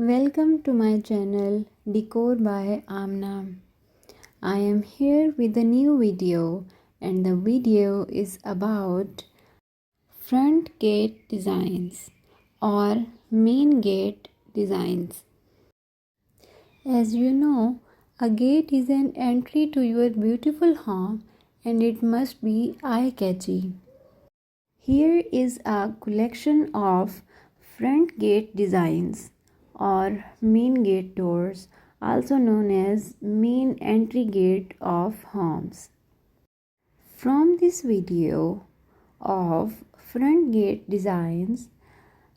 Welcome to my channel Decor by Amna. I am here with a new video and the video is about front gate designs or main gate designs. As you know, a gate is an entry to your beautiful home and it must be eye-catchy. Here is a collection of front gate designs or main gate doors, also known as main entry gate of homes. From this video of front gate designs,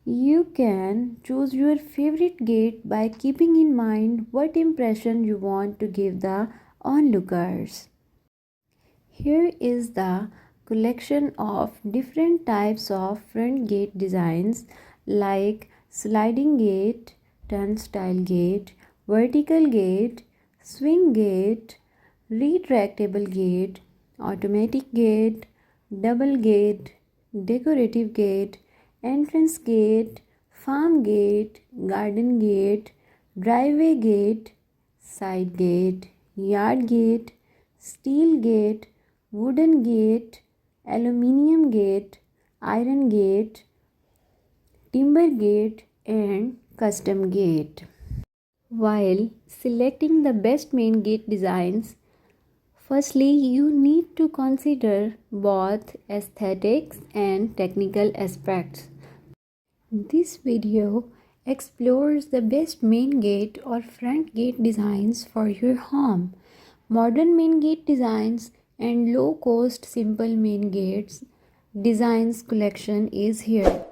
you can choose your favorite gate by keeping in mind what impression you want to give the onlookers. Here is the collection of different types of front gate designs like sliding gate, turnstile gate, vertical gate, swing gate, retractable gate, automatic gate, double gate, decorative gate, entrance gate, farm gate, garden gate, driveway gate, side gate, yard gate, steel gate, wooden gate, aluminium gate, iron gate, timber gate and custom gate. While selecting the best main gate designs, firstly you need to consider both aesthetics and technical aspects. This video explores the best main gate or front gate designs for your home. Modern main gate designs and low cost simple main gates designs collection is here.